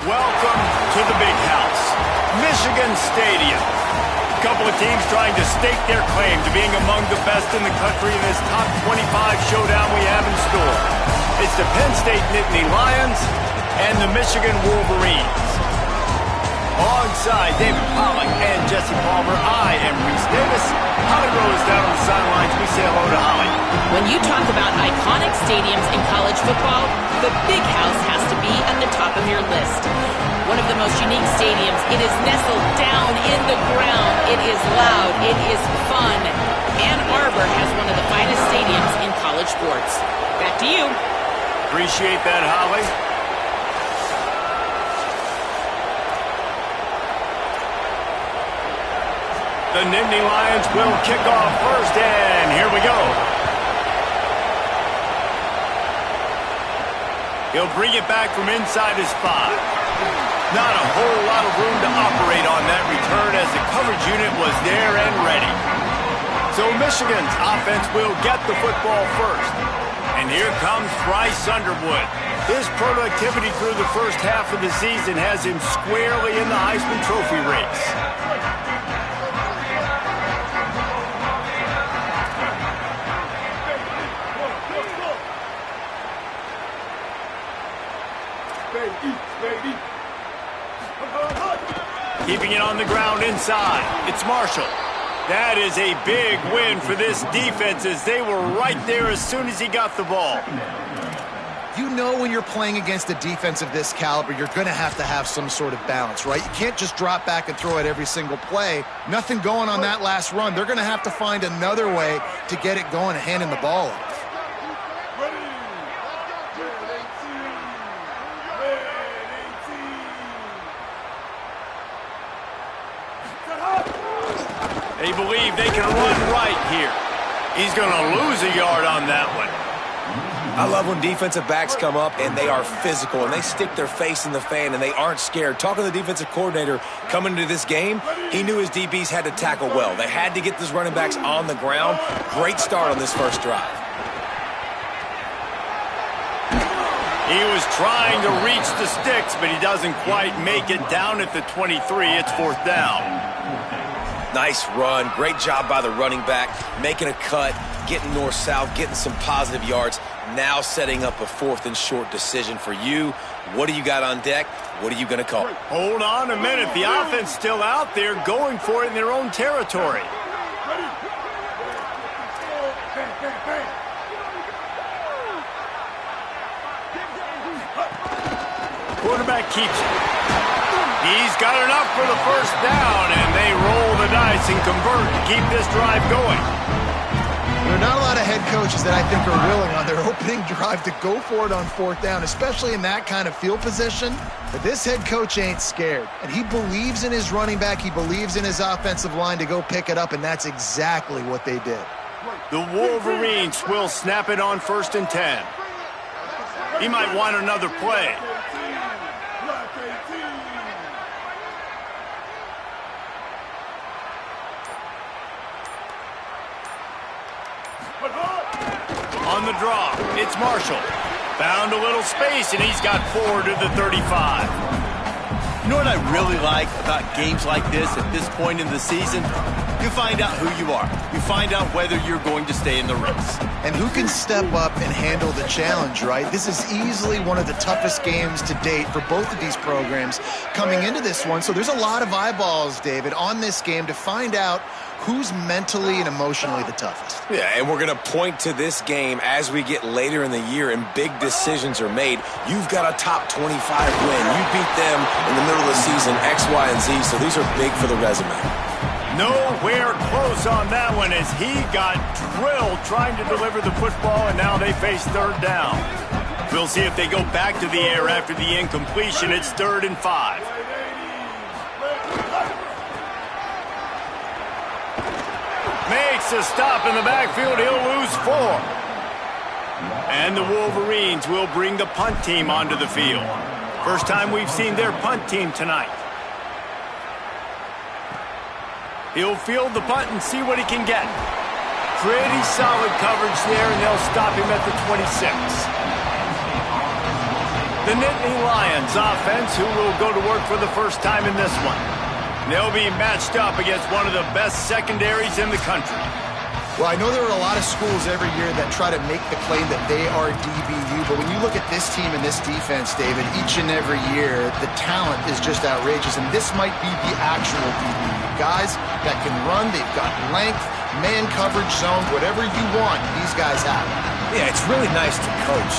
Welcome to the big house, Michigan Stadium. A couple of teams trying to stake their claim to being among the best in the country in this top 25 showdown we have in store. It's the Penn State Nittany Lions and the Michigan Wolverines. Alongside David Pollack and Jesse Palmer, I am Reese Davis. Holly Rose down on the sidelines. We say hello to Holly. When you talk about iconic stadiums in college football, the Big House has to be at the top of your list. One of the most unique stadiums. It is nestled down in the ground. It is loud. It is fun. Ann Arbor has one of the finest stadiums in college sports. Back to you. Appreciate that, Holly. The Nittany Lions will kick off first, and here we go. He'll bring it back from inside his 5. Not a whole lot of room to operate on that return as the coverage unit was there and ready. So Michigan's offense will get the football first. And here comes Bryce Underwood. His productivity through the first half of the season has him squarely in the Heisman Trophy race. Keeping it on the ground inside. It's Marshall. That is a big win for this defense as they were right there as soon as he got the ball. You know when you're playing against a defense of this caliber, you're going to have some sort of balance, right? You can't just drop back and throw it every single play. Nothing going on that last run. They're going to have to find another way to get it going and handing the ball off. They believe they can run right here. He's going to lose a yard on that one. I love when defensive backs come up and they are physical and they stick their face in the fan and they aren't scared. Talking to the defensive coordinator coming into this game, he knew his DBs had to tackle well. They had to get those running backs on the ground. Great start on this first drive. He was trying to reach the sticks, but he doesn't quite make it down at the 23. It's 4th down. Nice run. Great job by the running back, making a cut, getting north-south, getting some positive yards. Now setting up a 4th and short decision for you. What do you got on deck? What are you going to call? Hold on a minute. The offense still out there going for it in their own territory. Quarterback keeps it. He's got enough for the first down, and they roll the dice and convert to keep this drive going. There are not a lot of head coaches that I think are willing on their opening drive to go for it on 4th down, especially in that kind of field position. But this head coach ain't scared, and he believes in his running back. He believes in his offensive line to go pick it up, and that's exactly what they did. The Wolverines will snap it on 1st and 10. He might want another play. On the draw, it's Marshall. Found a little space, and he's got 4 to the 35. You know what I really like about games like this at this point in the season? You find out who you are. You find out whether you're going to stay in the race. And who can step up and handle the challenge, right? This is easily one of the toughest games to date for both of these programs coming into this one. So there's a lot of eyeballs, David, on this game to find out who's mentally and emotionally the toughest. Yeah, and we're going to point to this game as we get later in the year and big decisions are made. You've got a top 25 win. You beat them in the middle of the season, X, Y, and Z, so these are big for the resume. Nowhere close on that one as he got drilled trying to deliver the football, and now they face 3rd down. We'll see if they go back to the air after the incompletion. It's 3rd and 5. Makes a stop in the backfield. He'll lose 4. And the Wolverines will bring the punt team onto the field. First time we've seen their punt team tonight. He'll field the punt and see what he can get. Pretty solid coverage there, and they'll stop him at the 26. The Nittany Lions offense, who will go to work for the first time in this one. They'll be matched up against one of the best secondaries in the country. Well, I know there are a lot of schools every year that try to make the claim that they are DBU, but when you look at this team and this defense, David, each and every year, the talent is just outrageous, and this might be the actual DBU. Guys that can run, they've got length, man coverage, zone, whatever you want, these guys have. Yeah, it's really nice to coach,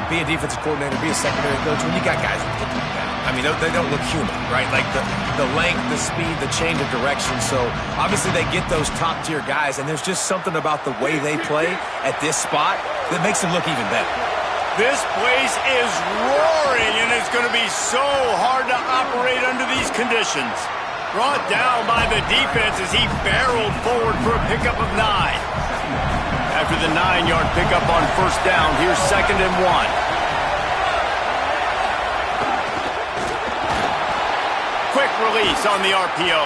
be a defensive coordinator, be a secondary coach when you got guys that look like that. I mean, they don't look human, right? Like the length, the speed, the change of direction. So obviously they get those top-tier guys, and there's just something about the way they play at this spot that makes them look even better. This place is roaring, and it's going to be so hard to operate under these conditions. Brought down by the defense as he barreled forward for a pickup of 9. After the 9-yard pickup on first down, here's 2nd and 1. Quick release on the RPO.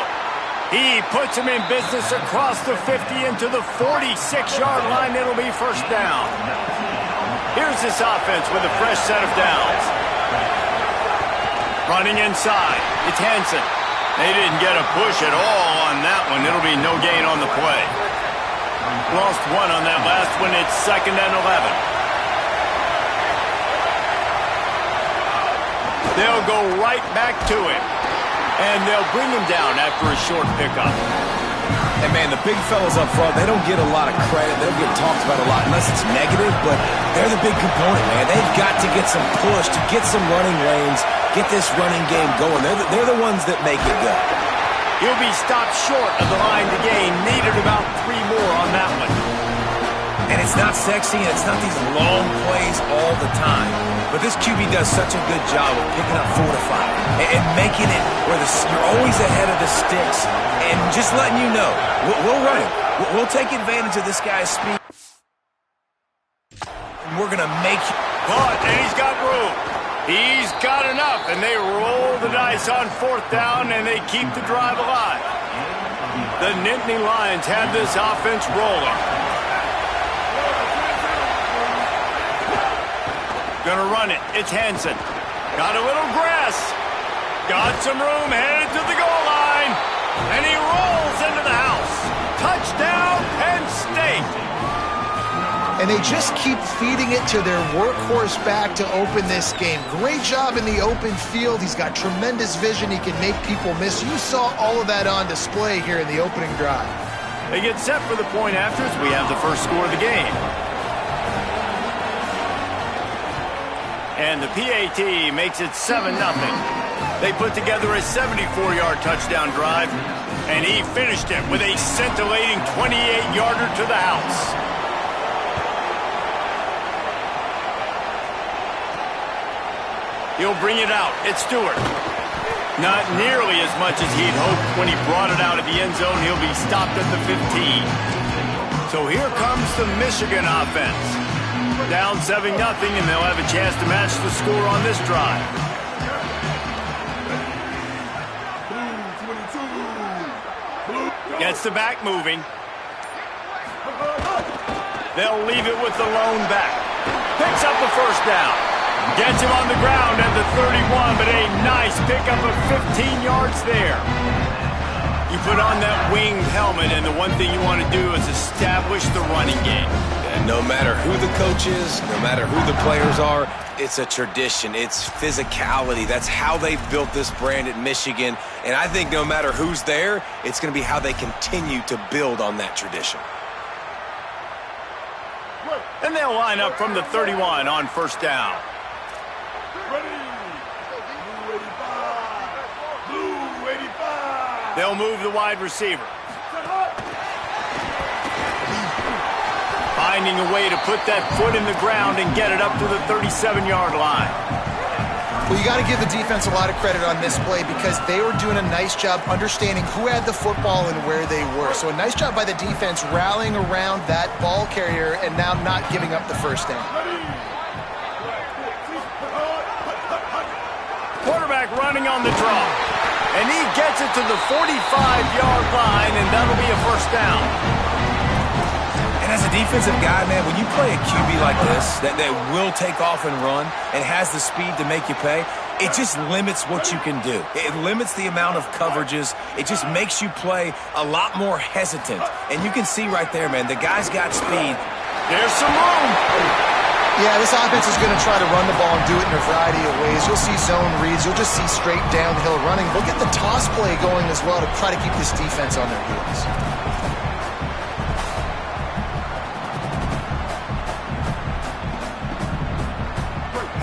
He puts him in business across the 50 into the 46-yard line. It'll be first down. Here's this offense with a fresh set of downs. Running inside. It's Henson. They didn't get a push at all on that one. It'll be no gain on the play. Lost 1 on that last one. It's 2nd and 11. They'll go right back to him. And they'll bring him down after a short pickup. And, man, the big fellas up front, they don't get a lot of credit. They don't get talked about a lot unless it's negative, but they're the big component, man. They've got to get some push, to get some running lanes, get this running game going. They're the ones that make it go. He'll be stopped short of the line to gain. Needed about 3 more on that one. And it's not sexy, and it's not these long plays all the time. But this QB does such a good job of picking up 4 to 5 and making it where you're always ahead of the sticks and just letting you know, we'll run it. We'll take advantage of this guy's speed. And we're going to make you. Caught, and he's got room. He's got enough, and they roll the dice on 4th down, and they keep the drive alive. The Nittany Lions have this offense rolling. Gonna run it. It's Henson. Got a little grass. Got some room, headed to the goal line. And he rolls into the house. Touchdown, Penn State. And they just keep feeding it to their workhorse back to open this game. Great job in the open field. He's got tremendous vision. He can make people miss. You saw all of that on display here in the opening drive. They get set for the point after as we have the first score of the game. And the PAT makes it 7-0. They put together a 74-yard touchdown drive, and he finished it with a scintillating 28-yarder to the house. He'll bring it out. It's Stewart. Not nearly as much as he'd hoped when he brought it out of the end zone. He'll be stopped at the 15. So here comes the Michigan offense. Down 7-0, and they'll have a chance to match the score on this drive. Gets the back moving. They'll leave it with the lone back. Picks up the first down. Gets him on the ground at the 31, but a nice pickup of 15 yards there. You put on that winged helmet, and the one thing you want to do is establish the running game. And no matter who the coach is, no matter who the players are, it's a tradition. It's physicality. That's how they've built this brand at Michigan. And I think no matter who's there, it's going to be how they continue to build on that tradition. And they'll line up from the 31 on first down. They'll move the wide receiver. Finding a way to put that foot in the ground and get it up to the 37-yard line. Well, you got to give the defense a lot of credit on this play because they were doing a nice job understanding who had the football and where they were. So a nice job by the defense rallying around that ball carrier and now not giving up the first down. Quarterback running on the draw. And he gets it to the 45-yard line, and that'll be a first down. And as a defensive guy, man, when you play a QB like this that will take off and run and has the speed to make you pay, it just limits what you can do. It limits the amount of coverages. It just makes you play a lot more hesitant. And you can see right there, man, the guy's got speed. There's some room. Yeah, this offense is going to try to run the ball and do it in a variety of ways. You'll see zone reads. You'll just see straight downhill running. We'll get the toss play going as well to try to keep this defense on their heels.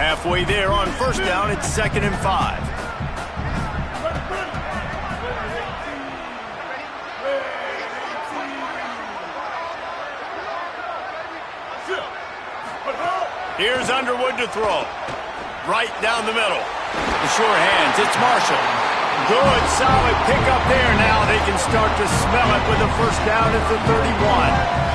Halfway there on first down, it's 2nd and 5. Here's Underwood to throw. Right down the middle. The sure hands, it's Marshall. Good, solid pickup there. Now they can start to smell it with a first down at the 31.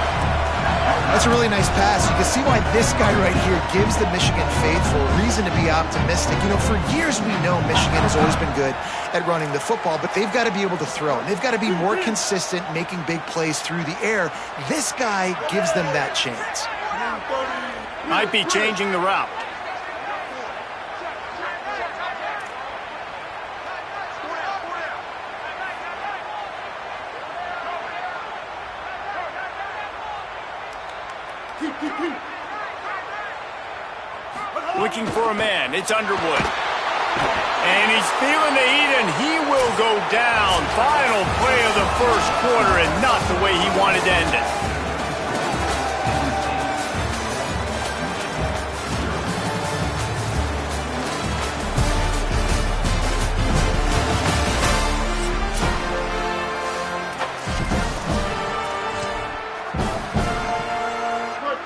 That's a really nice pass. You can see why this guy right here gives the Michigan faithful reason to be optimistic. You know, for years we know Michigan has always been good at running the football, but they've got to be able to throw. And they've got to be more consistent making big plays through the air. This guy gives them that chance. Might be changing the route. Looking for a man, it's Underwood. And he's feeling the heat, and he will go down. Final play of the first quarter, and not the way he wanted to end it.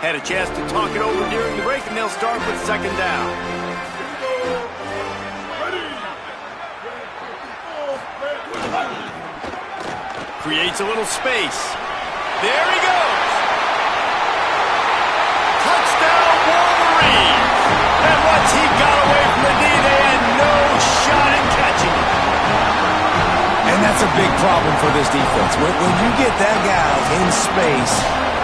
Had a chance to talk it over during the break, and they'll start with 2nd down. Creates a little space. There he goes. Touchdown, Wolverine. And once he got away from the D, they had no shot at catching him. And that's a big problem for this defense. When you get that guy in space,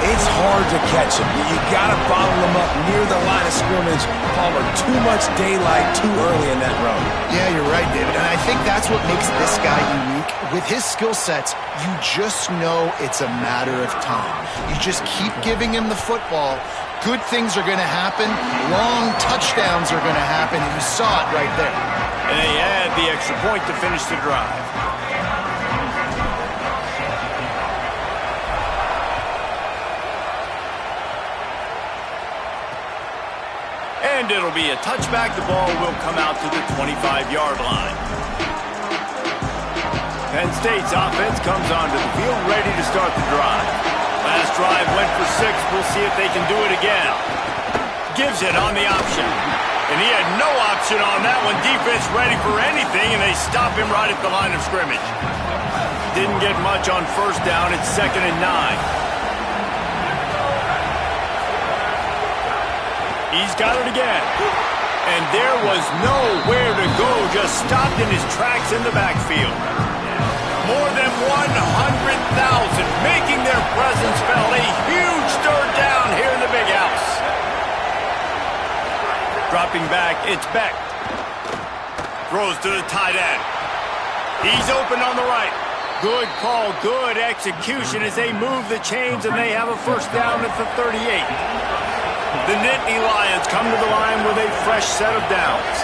it's hard to catch him. You got to bottle him up near the line of scrimmage. Palmer, too much daylight too early in that run. Yeah, you're right, David. And I think that's what makes this guy unique. With his skill sets, you just know it's a matter of time. You just keep giving him the football. Good things are going to happen. Long touchdowns are going to happen. And you saw it right there. And they had the extra point to finish the drive. And it'll be a touchback. The ball will come out to the 25-yard line. Penn State's offense comes onto the field, ready to start the drive. Last drive went for 6. We'll see if they can do it again. Gives it on the option. And he had no option on that one. Defense ready for anything, and they stop him right at the line of scrimmage. Didn't get much on first down. It's 2nd and 9. He's got it again. And there was nowhere to go, just stopped in his tracks in the backfield. More than 100,000 making their presence felt. A huge third down here in the big house. Dropping back, it's Beck. Throws to the tight end. He's open on the right. Good call, good execution as they move the chains, and they have a first down at the 38. The Nittany Lions come to the line with a fresh set of downs.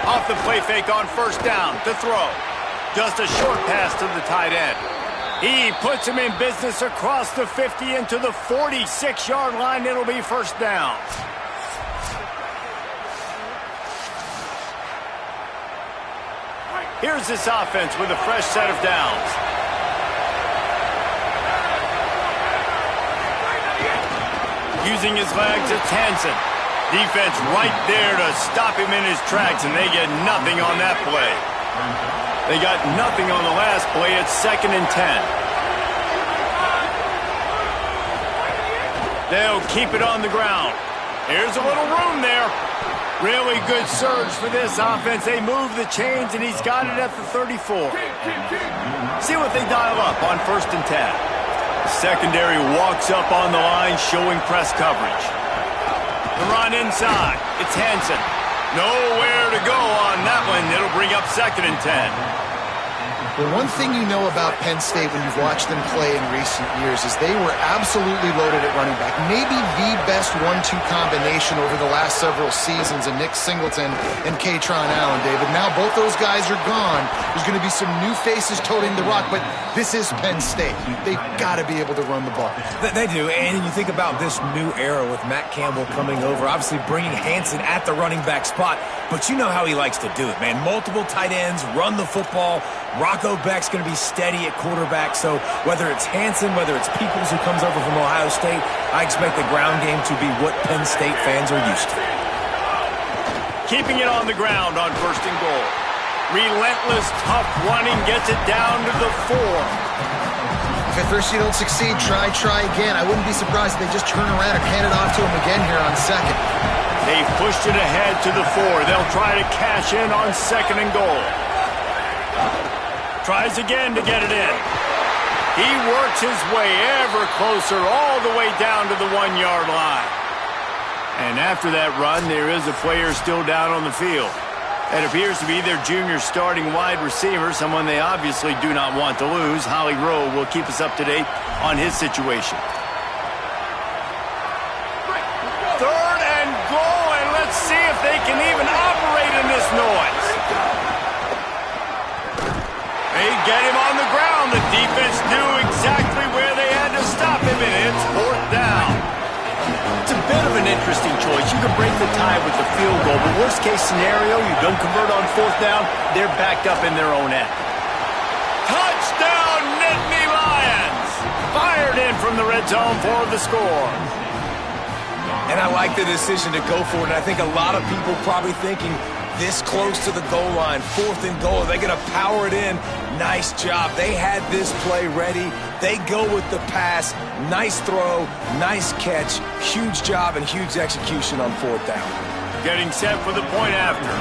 Off the play fake on first down to throw. Just a short pass to the tight end. He puts him in business across the 50 into the 46-yard line. It'll be first down. Here's this offense with a fresh set of downs. Using his legs, it's Hansen. Defense right there to stop him in his tracks, and they get nothing on that play. They got nothing on the last play. It's 2nd and 10. They'll keep it on the ground. Here's a little room there. Really good surge for this offense. They move the chains, and he's got it at the 34. See what they dial up on 1st and 10. Secondary walks up on the line, showing press coverage. The run inside. It's Hansen. Nowhere to go on that one. It'll bring up 2nd and 10. Well, one thing you know about Penn State when you've watched them play in recent years is they were absolutely loaded at running back. Maybe the best 1-2 combination over the last several seasons of Nick Singleton and Kaytron Allen, David. Now both those guys are gone. There's going to be some new faces toting the rock, but this is Penn State. They've got to be able to run the ball. They do, and you think about this new era with Matt Campbell coming over, obviously bringing Hansen at the running back spot, but you know how he likes to do it, man. Multiple tight ends, run the football. Rocco Beck's going to be steady at quarterback, so whether it's Hansen, whether it's Peoples who comes over from Ohio State, I expect the ground game to be what Penn State fans are used to. Keeping it on the ground on 1st and goal. Relentless, tough running gets it down to the 4. If at first you don't succeed, try again. I wouldn't be surprised if they just turn around and hand it off to him again here on 2nd. They pushed it ahead to the 4. They'll try to cash in on 2nd and goal. Tries again to get it in. He works his way ever closer all the way down to the 1-yard line. And after that run, there is a player still down on the field. It appears to be their junior starting wide receiver, someone they obviously do not want to lose. Holly Rowe will keep us up to date on his situation. 3rd and goal, and let's see if they can even operate in this noise. They get him on the ground. The defense knew exactly where they had to stop him, and it's 4th down. It's a bit of an interesting choice. You can break the tie with the field goal, but worst case scenario, you don't convert on 4th down, they're backed up in their own end. Touchdown, Nittany Lions! Fired in from the red zone for the score. And I like the decision to go for it, and I think a lot of people probably thinking this close to the goal line, 4th and goal, are they going to power it in? Nice job. They had this play ready. They go with the pass. Nice throw, nice catch, huge job and huge execution on 4th down. Getting set for the point after.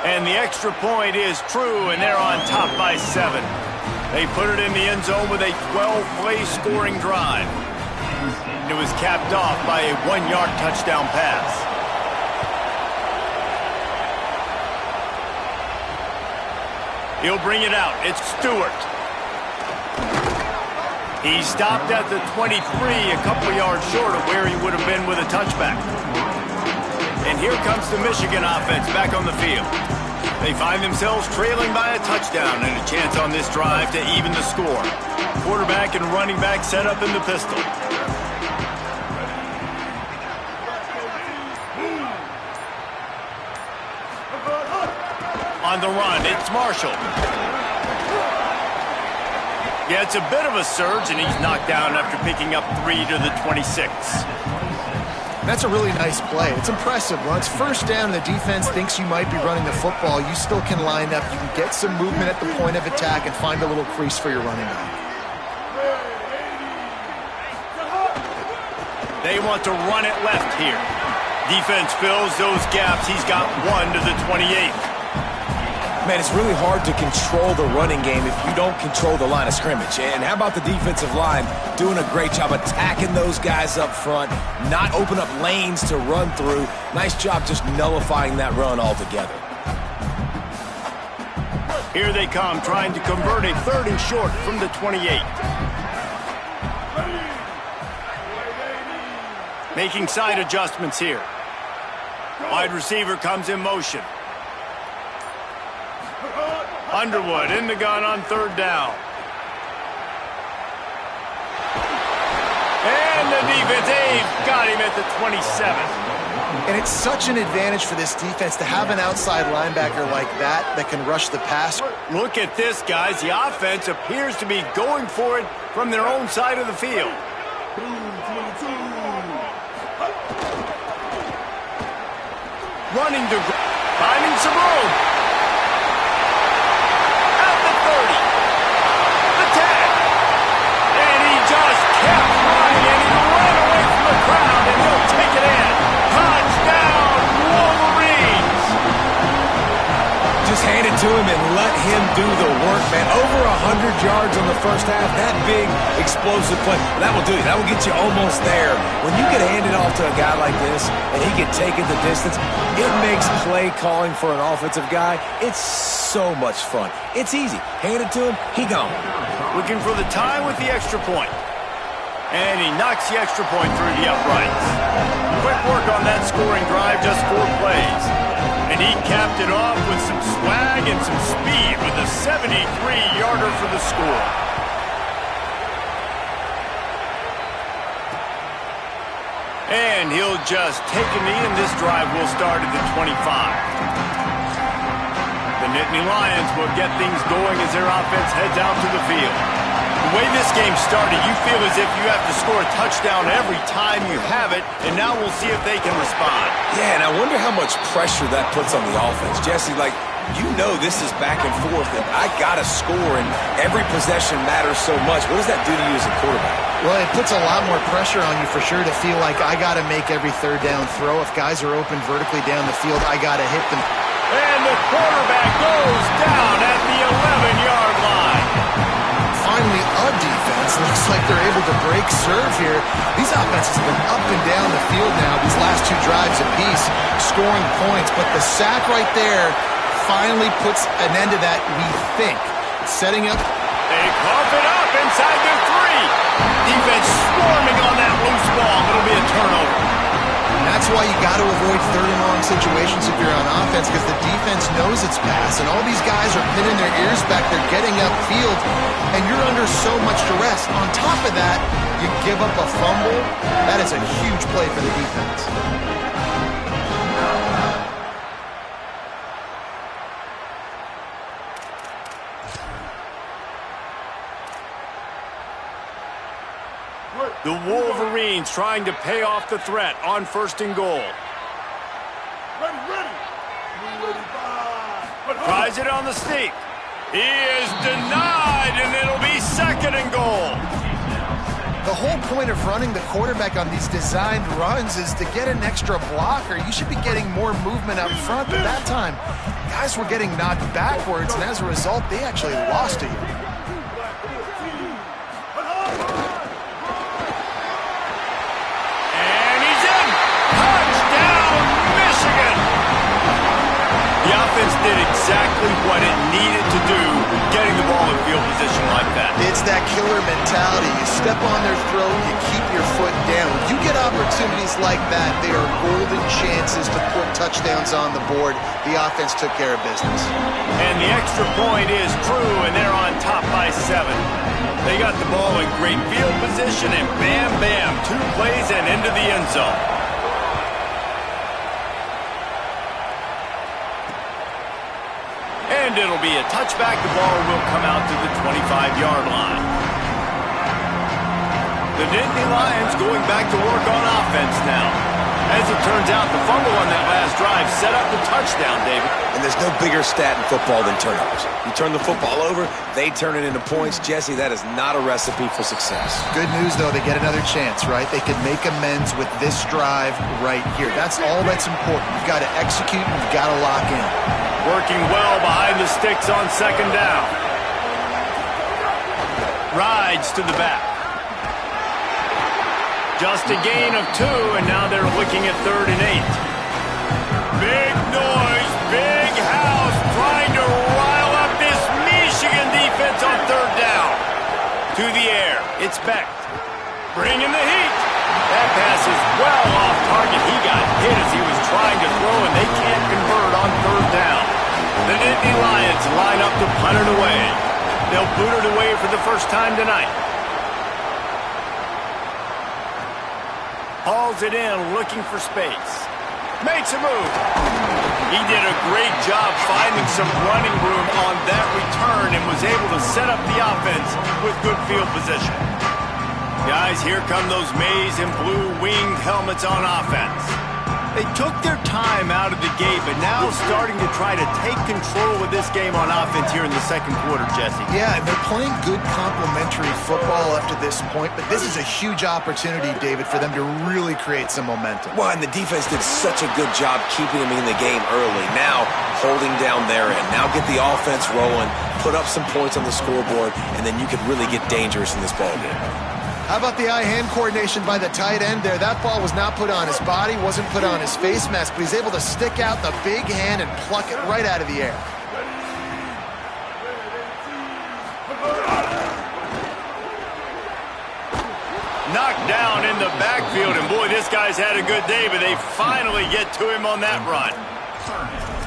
And the extra point is true, and they're on top by 7. They put it in the end zone with a 12-play scoring drive. It was capped off by a 1-yard touchdown pass. He'll bring it out. It's Stewart. He stopped at the 23, a couple yards short of where he would have been with a touchback. And here comes the Michigan offense back on the field. They find themselves trailing by a touchdown and a chance on this drive to even the score. Quarterback and running back set up in the pistol. On the run, it's Marshall. Yeah, it's a bit of a surge, and he's knocked down after picking up 3 to the 26. That's a really nice play. It's impressive. Once 1st down and the defense thinks you might be running the football, you still can line up. You can get some movement at the point of attack and find a little crease for your running back. They want to run it left here. Defense fills those gaps. He's got 1 to the 28. Man, it's really hard to control the running game if you don't control the line of scrimmage. And how about the defensive line doing a great job attacking those guys up front, not open up lanes to run through. Nice job just nullifying that run altogether. Here they come, trying to convert a 3rd and short from the 28. Making side adjustments here. Wide receiver comes in motion. Underwood in the gun on 3rd down. And the defense, they've got him at the 27. And it's such an advantage for this defense to have an outside linebacker like that can rush the pass. Look at this, guys. The offense appears to be going for it from their own side of the field. Running to finding some room. At the 30. The 10. And he just kept running, and he ran away from the to him and let him do the work, man. Over 100 yards on the first half. That big, explosive play. That will do it. That will get you almost there. When you get handed off to a guy like this and he can take it the distance, it makes play calling for an offensive guy, it's so much fun. It's easy. Hand it to him, he gone. Looking for the tie with the extra point. And he knocks the extra point through the uprights. Quick work on that scoring drive, just 4 plays. And he capped it off with some swag and some speed with a 73-yarder for the score. And he'll just take a knee, and this drive will start at the 25. The Nittany Lions will get things going as their offense heads out to the field. The way this game started, you feel as if you have to score a touchdown every time you have it, and now we'll see if they can respond. Yeah, and I wonder how much pressure that puts on the offense. Jesse, like, you know this is back and forth, and I got to score, and every possession matters so much. What does that do to you as a quarterback? Well, it puts a lot more pressure on you for sure to feel like I got to make every third down throw. If guys are open vertically down the field, I got to hit them. And the quarterback goes down at the 11-yard line. Finally, a defense looks like they're able to break serve here. These offenses have been up and down the field now these last 2 drives apiece, scoring points. But the sack right there finally puts an end to that, we think. Setting up. They cough it up inside their 3. Defense swarming on that loose ball. It'll be a turnover. And that's why you got to avoid third and long situations if you're on offense, because the defense knows it's pass, and all these guys are pinning their ears back. They're getting upfield, and you're under so much duress. On top of that, you give up a fumble. That is a huge play for the defense. The Wolverines trying to pay off the threat on 1st and goal. Tries it on the sneak. He is denied, and it'll be 2nd and goal. The whole point of running the quarterback on these designed runs is to get an extra blocker. You should be getting more movement up front, but that time, guys were getting knocked backwards, and as a result, they actually lost a yard. The offense did exactly what it needed to do, getting the ball in field position like that. It's that killer mentality. You step on their throat, you keep your foot down. When you get opportunities like that, they are golden chances to put touchdowns on the board. The offense took care of business. And the extra point is true, and they're on top by 7. They got the ball in great field position, and bam, bam, 2 plays and into the end zone. And it'll be a touchback. The ball will come out to the 25-yard line. The Nittany Lions going back to work on offense now. As it turns out, the fumble on that last drive set up the touchdown, David. And there's no bigger stat in football than turnovers. You turn the football over, they turn it into points. Jesse, that is not a recipe for success. Good news, though, they get another chance, right? They can make amends with this drive right here. That's all that's important. You've got to execute, and you've got to lock in. Working well behind the sticks on 2nd down. Rides to the back. Just a gain of 2, and now they're looking at 3rd and 8. Big noise, big house, trying to rile up this Michigan defense on 3rd down. To the air, it's Beck. Bringing the heat. That pass is well off target. He got hit as he was trying to throw, and they can't convert on 3rd down. The Nittany Lions line up to punt it away. They'll boot it away for the first time tonight. Hauls it in, looking for space. Makes a move. He did a great job finding some running room on that return and was able to set up the offense with good field position. Guys, here come those maize and blue winged helmets on offense. They took their time out of the gate, but now starting to try to take control of this game on offense here in the second quarter, Jesse. Yeah, and they're playing good complementary football up to this point, but this is a huge opportunity, David, for them to really create some momentum. Well, and the defense did such a good job keeping them in the game early. Now, holding down their end. Now get the offense rolling, put up some points on the scoreboard, and then you could really get dangerous in this ballgame. How about the eye-hand coordination by the tight end there? That ball was not put on his body, wasn't put on his face mask, but he's able to stick out the big hand and pluck it right out of the air. Knocked down in the backfield, and boy, this guy's had a good day, but they finally get to him on that run.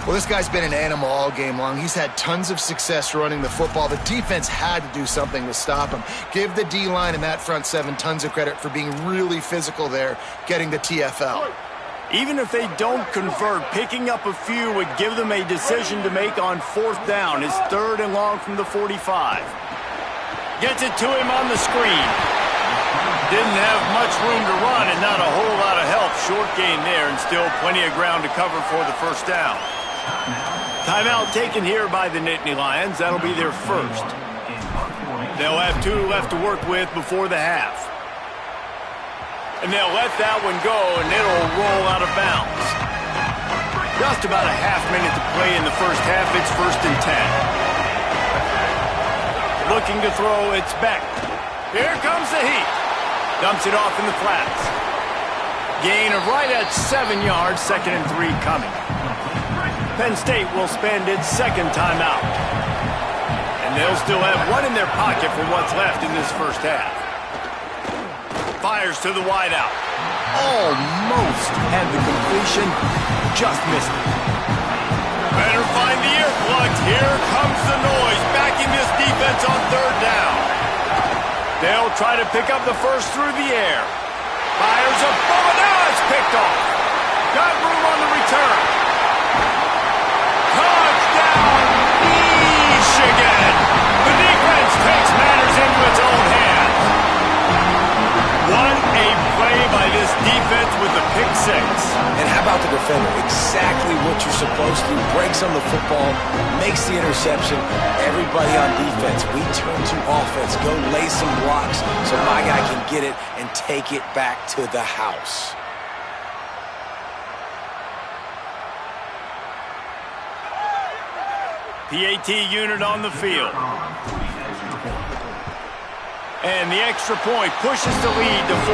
Well, this guy's been an animal all game long. He's had tons of success running the football. The defense had to do something to stop him. Give the D-line and that front seven tons of credit for being really physical there, getting the TFL. Even if they don't convert, picking up a few would give them a decision to make on fourth down. It's 3rd and long from the 45. Gets it to him on the screen. Didn't have much room to run and not a whole lot of help. Short gain there and still plenty of ground to cover for the first down. Timeout taken here by the Nittany Lions. That'll be their first. They'll have 2 left to work with before the half. And they'll let that one go, and it'll roll out of bounds. Just about a half minute to play in the first half. It's 1st and 10. Looking to throw, it's Beck. Here comes the heat. Dumps it off in the flats. Gain of right at 7 yards, 2nd and 3 coming. Penn State will spend its second timeout. And they'll still have one in their pocket for what's left in this first half. Fires to the wideout. Almost had the completion, just missed it. Better find the earplugs. Here comes the noise, backing this defense on 3rd down. They'll try to pick up the first through the air. Fires a bullet. Now it's picked off. Got room on the return. Touchdown, Michigan! The defense takes matters into its own hands. What a play by this defense with the pick 6. And how about the defender? Exactly what you're supposed to. Breaks on the football, makes the interception. Everybody on defense, we turn to offense. Go lay some blocks so my guy can get it and take it back to the house. PAT unit on the field. And the extra point pushes the lead to 14.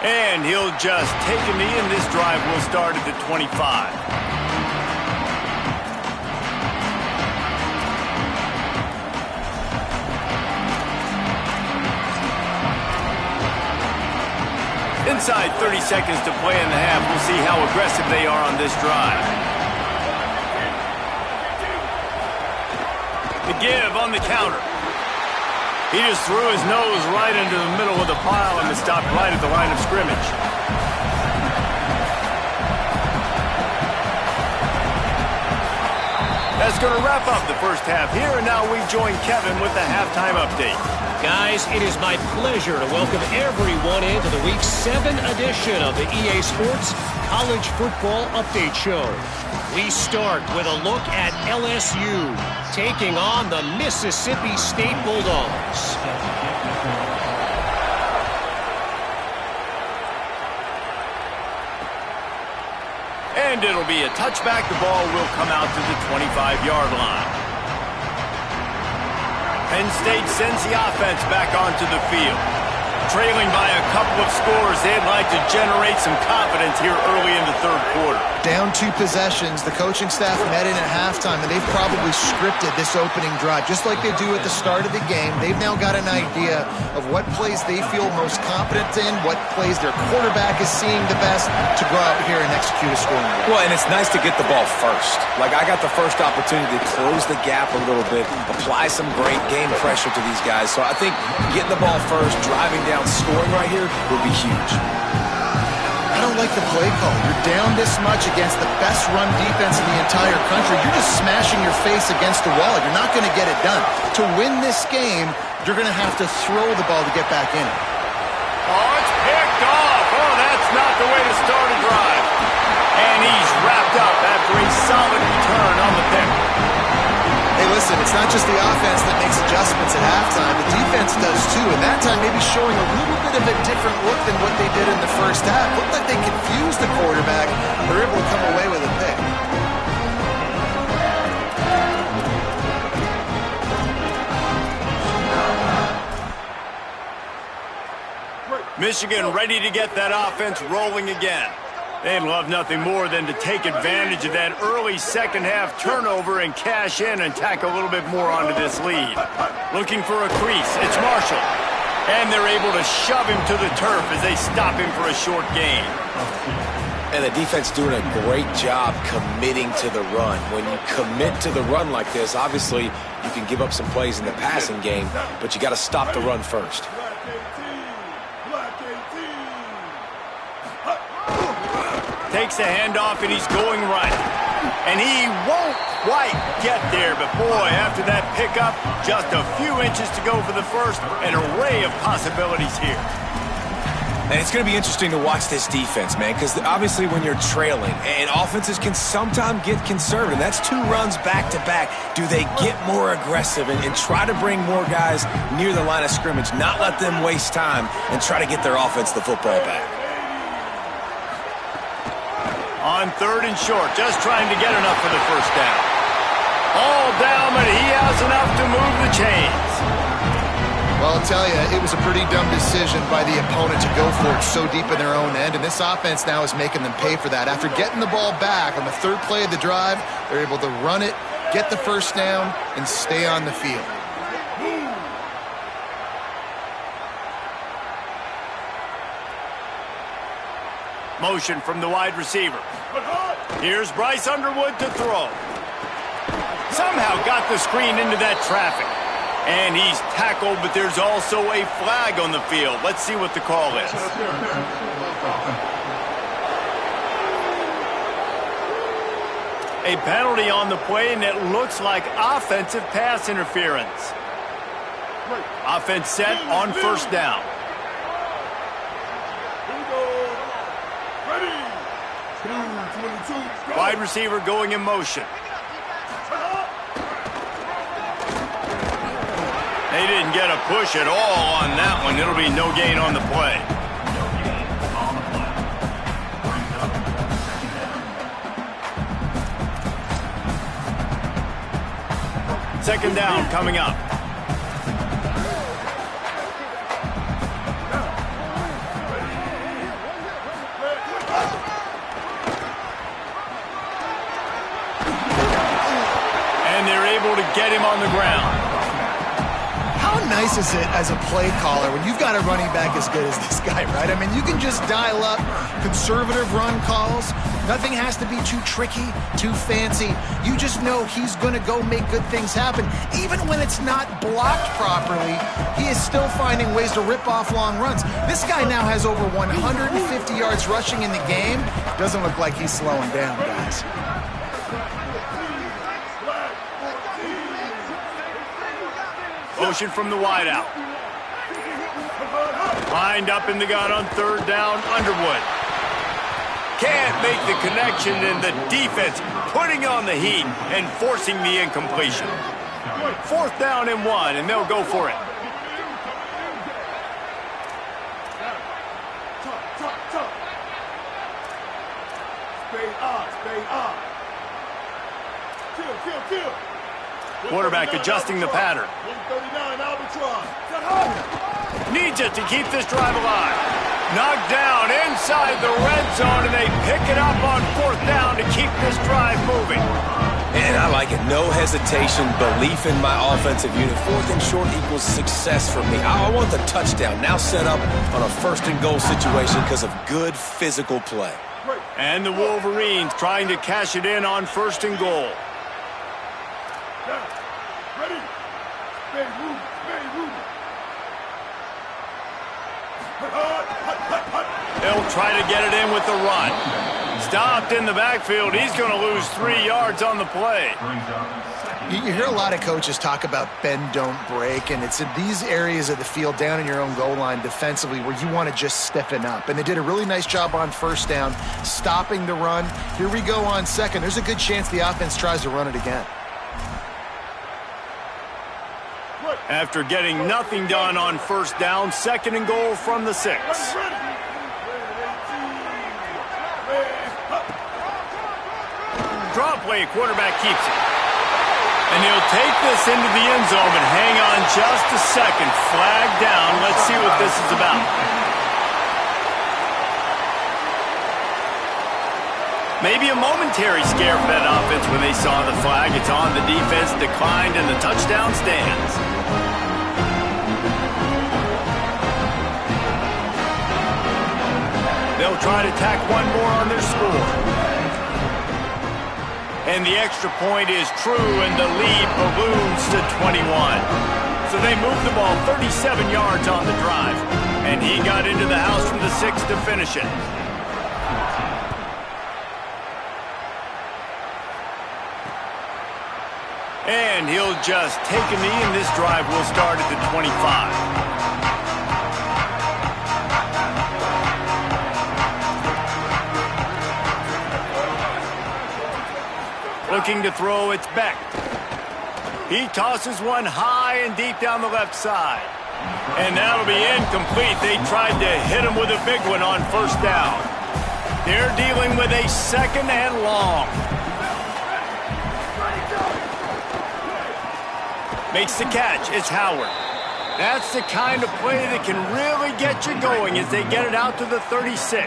And he'll just take a knee, and this drive will start at the 25. Inside 30 seconds to play in the half. We'll see how aggressive they are on this drive. The give on the counter. He just threw his nose right into the middle of the pile and stopped right at the line of scrimmage. That's going to wrap up the first half here, and now we join Kevin with the halftime update. Guys, it is my pleasure to welcome everyone into the Week 7 edition of the EA Sports College Football Update Show. We start with a look at LSU taking on the Mississippi State Bulldogs. And it'll be a touchback. The ball will come out to the 25-yard line. Penn State sends the offense back onto the field. Trailing by a couple of scores, they'd like to generate some confidence here early in the 3rd quarter. Down 2 possessions, the coaching staff met in at halftime, and they've probably scripted this opening drive. Just like they do at the start of the game, they've now got an idea of what plays they feel most confident in, what plays their quarterback is seeing the best to go out here and execute a scoring drive. Well, and it's nice to get the ball first. Like, I got the first opportunity to close the gap a little bit, apply some great game pressure to these guys. So I think getting the ball first, driving down, scoring right here would be huge. don't like the play call. You're down this much against the best run defense in the entire country. You're just smashing your face against the wall. You're not going to get it done. To win this game, you're going to have to throw the ball to get back in it. Oh, it's picked off. Oh, that's not the way to start a drive. And he's wrapped up after a solid return on the pick. Hey, listen, it's not just the offense that makes adjustments at halftime. The defense does too, and that time maybe showing a little bit of a different look than what they did in the first half. Looked like they confused the quarterback. They're able to come away with a pick. Michigan ready to get that offense rolling again. They'd love nothing more than to take advantage of that early second-half turnover and cash in and tack a little bit more onto this lead. Looking for a crease. It's Marshall. And they're able to shove him to the turf as they stop him for a short gain. And the defense doing a great job committing to the run. When you commit to the run like this, obviously you can give up some plays in the passing game, but you got to stop the run first. Takes a handoff, and he's going right. And he won't quite get there, but boy, after that pickup, just a few inches to go for the first, an array of possibilities here. And it's going to be interesting to watch this defense, man, because obviously when you're trailing, and offenses can sometimes get conservative. That's 2 runs back-to-back. Do they get more aggressive and try to bring more guys near the line of scrimmage, not let them waste time, and try to get their offense the football back? On 3rd and short, just trying to get enough for the first down. All down, but he has enough to move the chains. Well, I'll tell you, it was a pretty dumb decision by the opponent to go for it so deep in their own end, and this offense now is making them pay for that. After getting the ball back on the 3rd play of the drive, they're able to run it, get the first down, and stay on the field. Motion from the wide receiver. Here's Bryce Underwood to throw. Somehow got the screen into that traffic. And he's tackled, but there's also a flag on the field. Let's see what the call is. A penalty on the play, and it looks like offensive pass interference. Offense set on first down. Wide receiver going in motion. They didn't get a push at all on that one. It'll be no gain on the play. Second down coming up. To get him on the ground. How nice is it as a play caller when you've got a running back as good as this guy, right? I mean, you can just dial up conservative run calls. Nothing has to be too tricky, too fancy. You just know he's going to go make good things happen. Even when it's not blocked properly, he is still finding ways to rip off long runs. This guy now has over 150 yards rushing in the game. Doesn't look like he's slowing down, guys. Motion from the wideout. Lined up in the gun on 3rd down, Underwood. Can't make the connection, and the defense putting on the heat and forcing the incompletion. 4th down and 1, and they'll go for it. Quarterback adjusting the pattern. Needs it to keep this drive alive. Knocked down inside the red zone, and they pick it up on 4th down to keep this drive moving. And I like it. No hesitation, belief in my offensive unit. 4th and short equals success for me. I want the touchdown now set up on a 1st and goal situation because of good physical play. And the Wolverines trying to cash it in on 1st and goal. They'll try to get it in with the run. Stopped in the backfield. He's going to lose 3 yards on the play. You hear a lot of coaches talk about bend, don't break, and it's in these areas of the field down in your own goal line defensively where you want to just stiffen up. And they did a really nice job on first down, stopping the run. Here we go on second. There's a good chance the offense tries to run it again. After getting nothing done on first down, 2nd and goal from the 6. Draw play, quarterback keeps it. And he'll take this into the end zone, and hang on just a second. Flag down. Let's see what this is about. Maybe a momentary scare for that offense when they saw the flag. It's on. The defense declined, and the touchdown stands. They'll try to tack one more on their score. And the extra point is true, and the lead balloons to 21. So they moved the ball 37 yards on the drive. And he got into the house from the 6 to finish it. And he'll just take a knee, and this drive will start at the 25. Looking to throw, it's Beck. He tosses one high and deep down the left side. And that'll be incomplete. They tried to hit him with a big one on first down. They're dealing with a 2nd and long. Makes the catch. It's Howard. That's the kind of play that can really get you going as they get it out to the 36.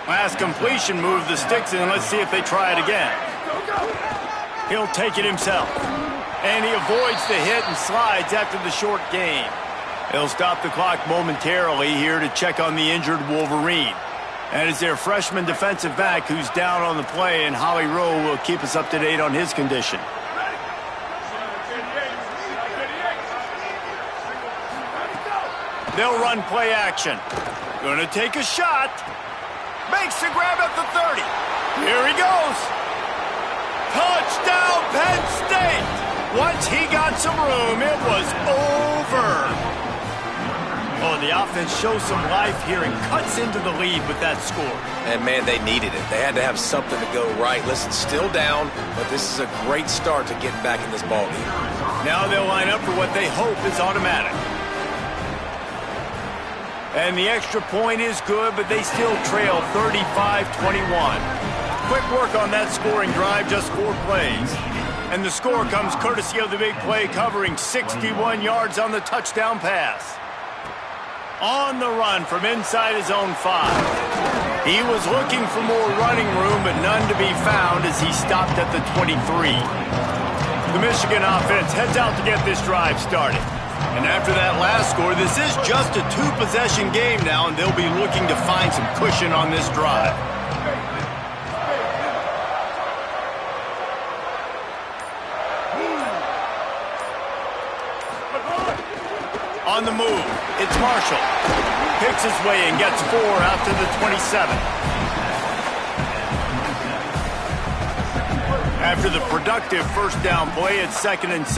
Last completion, move the sticks in. Let's see if they try it again. He'll take it himself. And he avoids the hit and slides after the short gain. He'll stop the clock momentarily here to check on the injured Wolverine. And it's their freshman defensive back who's down on the play, and Holly Rowe will keep us up to date on his condition. They'll run play action. Gonna take a shot. Makes the grab at the 30. Here he goes. Touchdown, Penn State. Once he got some room, it was over. Oh, the offense shows some life here and cuts into the lead with that score. And, man, they needed it. They had to have something to go right. Listen, still down, but this is a great start to getting back in this ballgame. Now they'll line up for what they hope is automatic. And the extra point is good, but they still trail 35-21. Quick work on that scoring drive, just 4 plays. And the score comes courtesy of the big play, covering 61 yards on the touchdown pass. On the run from inside his own 5. He was looking for more running room, but none to be found as he stopped at the 23. The Michigan offense heads out to get this drive started. And after that last score, this is just a 2-possession game now, and they'll be looking to find some cushion on this drive. On the move, it's Marshall. Picks his way and gets 4 out to the 27. After the productive first down play, it's 2nd and 6.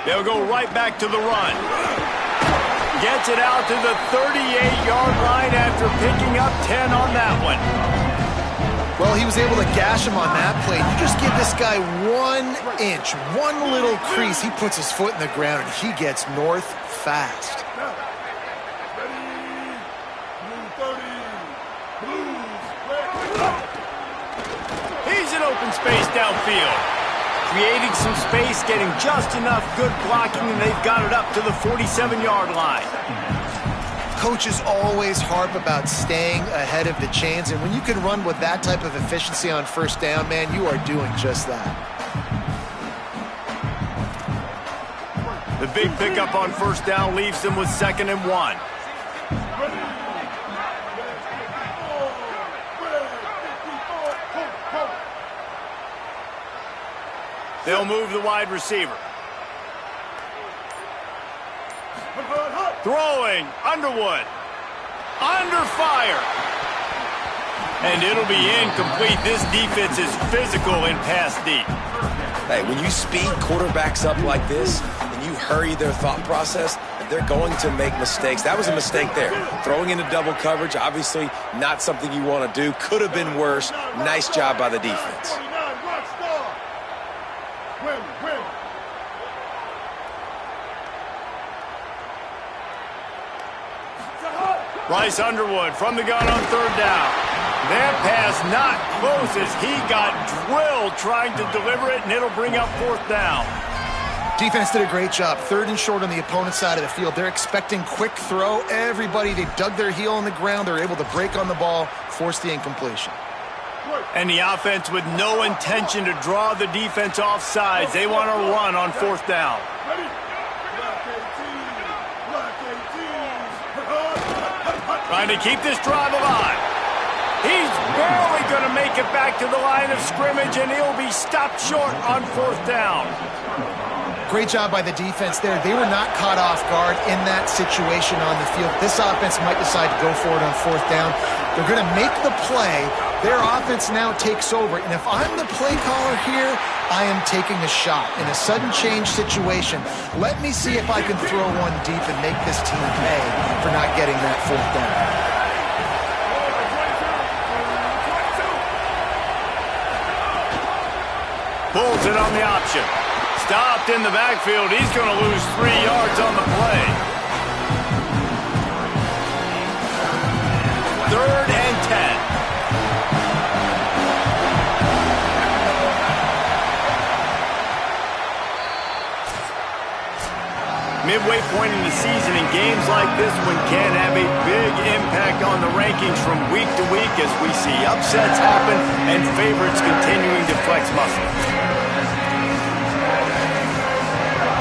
They'll go right back to the run. Gets it out to the 38-yard line after picking up 10 on that one. Well, he was able to gash him on that play. You just give this guy 1 inch, one little crease. He puts his foot in the ground, and he gets north fast. He's in open space downfield. Creating some space, getting just enough good blocking, and they've got it up to the 47-yard line. Coaches always harp about staying ahead of the chains, and when you can run with that type of efficiency on first down, man, you are doing just that. The big pickup on first down leaves them with 2nd and 1. They'll move the wide receiver. Throwing, Underwood. Under fire. And it'll be incomplete. This defense is physical and pass deep. Hey, when you speed quarterbacks up like this and you hurry their thought process, they're going to make mistakes. That was a mistake there. Throwing into double coverage, obviously not something you want to do. Could have been worse. Nice job by the defense. Bryce Underwood from the gun on third down. That pass not close as he got drilled trying to deliver it, and it'll bring up fourth down. Defense did a great job. Third and short on the opponent's side of the field. They're expecting quick throw. Everybody, they dug their heel on the ground. They're able to break on the ball, force the incompletion. And the offense with no intention to draw the defense off sides. They want to run on fourth down. Trying to keep this drive alive. He's barely going to make it back to the line of scrimmage, and he'll be stopped short on fourth down. Great job by the defense there. They were not caught off guard in that situation on the field. This offense might decide to go for it on fourth down. They're going to make the play. Their offense now takes over. And if I'm the play caller here, I am taking a shot in a sudden change situation. Let me see if I can throw one deep and make this team pay for not getting that fourth down. Pulls it on the option. Stopped in the backfield. He's going to lose 3 yards on the play. 3rd and 10. Midway point in the season, in games like this one can have a big impact on the rankings from week to week as we see upsets happen and favorites continuing to flex muscle.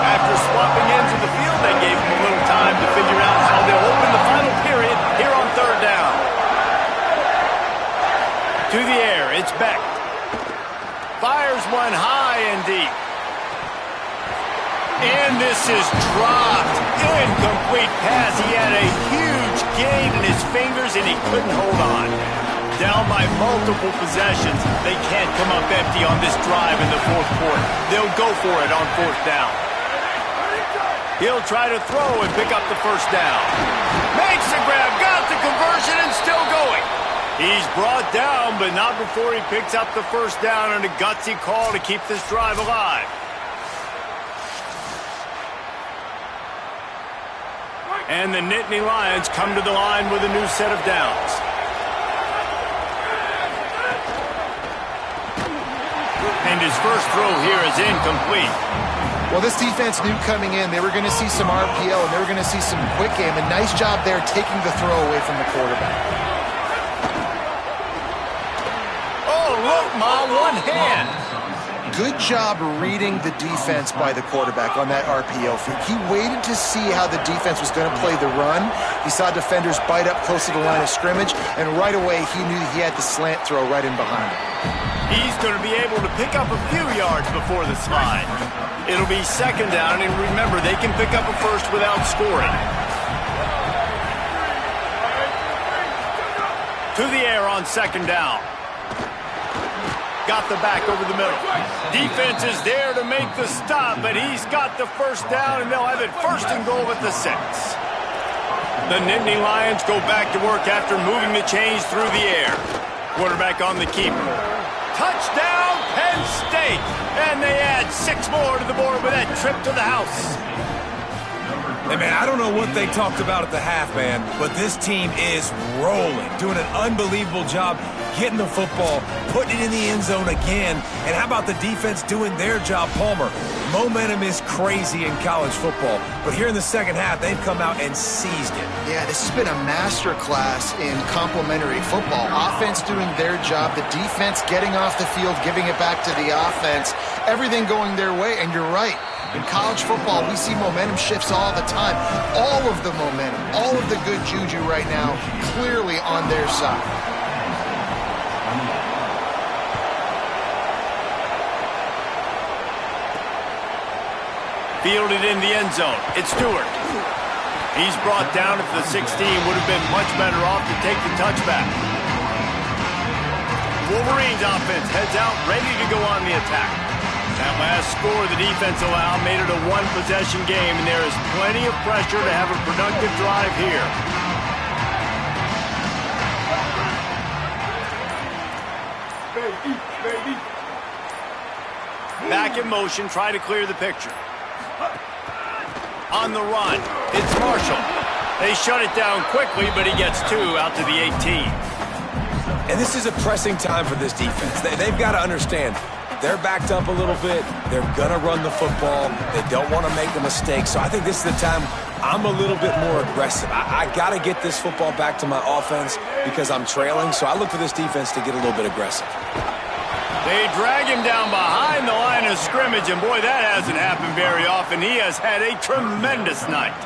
After swapping ends of the field, they gave him a little time to figure out how they'll open the final period here on third down. To the air, it's Beck. Fires one high and deep. And this is dropped. Incomplete pass. He had a huge gain in his fingers, and he couldn't hold on. Down by multiple possessions. They can't come up empty on this drive in the fourth quarter. They'll go for it on fourth down. He'll try to throw and pick up the first down. Makes the grab, got the conversion, and still going. He's brought down, but not before he picks up the first down on a gutsy call to keep this drive alive. And the Nittany Lions come to the line with a new set of downs. And his first throw here is incomplete. Well, this defense knew coming in they were going to see some RPO and they were going to see some quick game. A nice job there taking the throw away from the quarterback. Oh, look, Ma, one hand. Good job reading the defense by the quarterback on that RPO feed. He waited to see how the defense was going to play the run. He saw defenders bite up close to the line of scrimmage, and right away he knew he had the slant throw right in behind him. He's going to be able to pick up a few yards before the slide. It'll be second down, and remember, they can pick up a first without scoring. To the air on second down. Got the back over the middle. Defense is there to make the stop, but he's got the first down, and they'll have it first and goal at the 6. The Nittany Lions go back to work after moving the chains through the air. Quarterback on the keeper. Touchdown, Penn State! And they add 6 more to the board with that trip to the house. Hey, man, I don't know what they talked about at the half, man, but this team is rolling, doing an unbelievable job getting the football, putting it in the end zone again. And how about the defense doing their job, Palmer? Momentum is crazy in college football, but here in the second half, they've come out and seized it. Yeah, this has been a master class in complementary football. Offense doing their job, the defense getting off the field, giving it back to the offense, everything going their way, and you're right. In college football, we see momentum shifts all the time. All of the momentum, all of the good juju right now, clearly on their side. Fielded in the end zone. It's Stewart. He's brought down at the 16. Would have been much better off to take the touchback. Wolverines offense heads out, ready to go on the attack. That last score the defense allowed made it a one-possession game, and there is plenty of pressure to have a productive drive here. Back in motion, try to clear the picture. On the run, it's Marshall. They shut it down quickly, but he gets 2 out to the 18. And this is a pressing time for this defense. They've got to understand, they're backed up a little bit. They're going to run the football. They don't want to make a mistake. So I think this is the time I'm a little bit more aggressive. I got to get this football back to my offense because I'm trailing. So I look for this defense to get a little bit aggressive. They drag him down behind the line of scrimmage, and boy, that hasn't happened very often. He has had a tremendous night.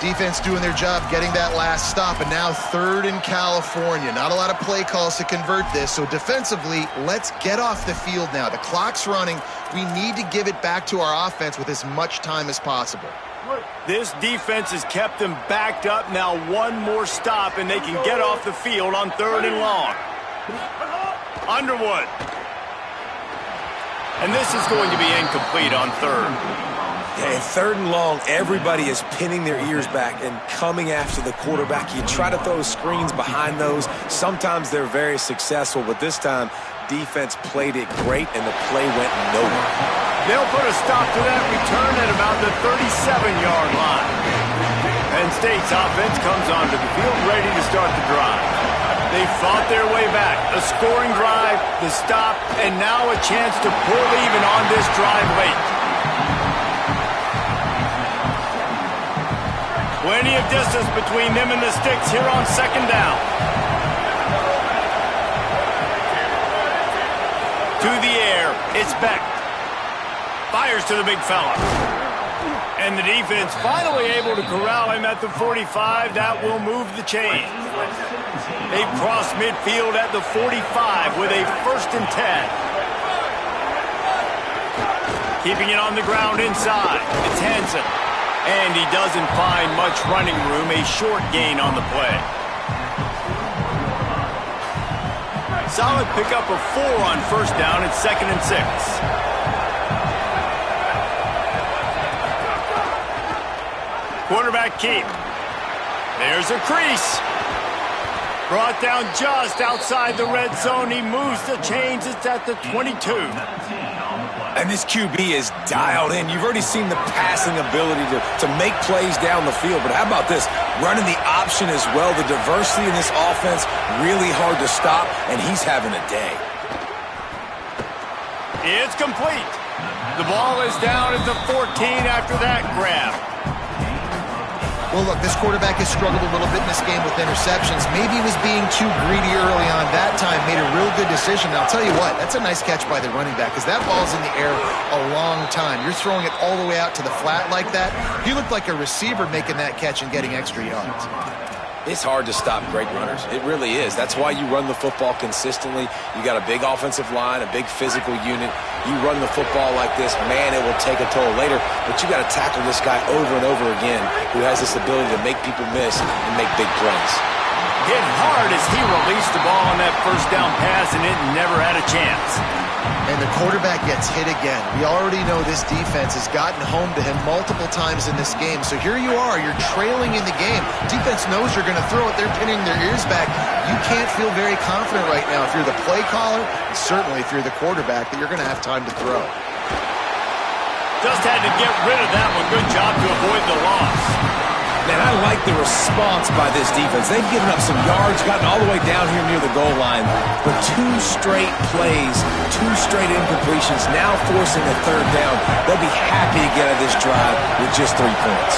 Defense doing their job, getting that last stop, and now 3rd in California. Not a lot of play calls to convert this, so defensively, let's get off the field now. The clock's running. We need to give it back to our offense with as much time as possible. This defense has kept them backed up. Now one more stop, and they can get off the field on 3rd and long. Underwood. And this is going to be incomplete on 3rd. Yeah, and 3rd and long, everybody is pinning their ears back and coming after the quarterback. You try to throw screens behind those. Sometimes they're very successful, but this time, defense played it great, and the play went nowhere. They'll put a stop to that return at about the 37-yard line. Penn State's offense comes onto the field ready to start the drive. They fought their way back. A scoring drive, the stop, and now a chance to pull even on this drive late. Plenty of distance between them and the sticks here on 2nd down. To the air, it's Beck. Fires to the big fella. And the defense finally able to corral him at the 45. That will move the chain. They cross midfield at the 45 with a 1st and 10. Keeping it on the ground inside. It's Hansen. And he doesn't find much running room. A short gain on the play. Solid pickup of 4 on 1st down. It's 2nd and 6. Quarterback keep. There's a crease. Brought down just outside the red zone. He moves the chains. It's at the 22. And this QB is dialed in. You've already seen the passing ability to make plays down the field. But how about this? Running the option as well. The diversity in this offense, really hard to stop, and he's having a day. It's complete. The ball is down at the 14 after that grab. Well, look, this quarterback has struggled a little bit in this game with interceptions. Maybe he was being too greedy early on. That time made a real good decision. And I'll tell you what, that's a nice catch by the running back because that ball's in the air a long time. You're throwing it all the way out to the flat like that. He looked like a receiver making that catch and getting extra yards. It's hard to stop great runners. It really is. That's why you run the football consistently. You got a big offensive line, a big physical unit. You run the football like this, man, it will take a toll later. But you got to tackle this guy over and over again who has this ability to make people miss and make big plays. Hit hard as he released the ball on that 1st down pass, and it never had a chance. And the quarterback gets hit again. We already know this defense has gotten home to him multiple times in this game. So here you are, you're trailing in the game. Defense knows you're going to throw it. They're pinning their ears back. You can't feel very confident right now if you're the play caller, and certainly if you're the quarterback, that you're going to have time to throw. Just had to get rid of that one. Good job to avoid the loss. Man, I like the response by this defense. They've given up some yards, gotten all the way down here near the goal line. But 2 straight plays, 2 straight incompletions, now forcing a 3rd down. They'll be happy to get out of this drive with just 3 points.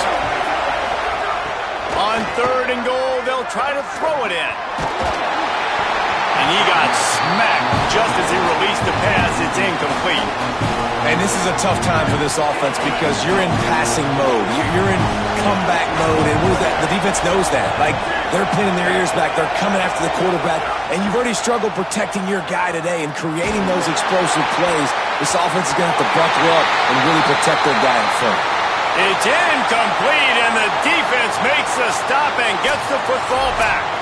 On 3rd and goal, they'll try to throw it in. And he got smacked just as he released the pass. It's incomplete. And this is a tough time for this offense because you're in passing mode. You're in comeback mode, and the defense knows that. Like, they're pinning their ears back. They're coming after the quarterback, and you've already struggled protecting your guy today and creating those explosive plays. This offense is going to have to buckle up and really protect their guy in front. It's incomplete, and the defense makes a stop and gets the football back.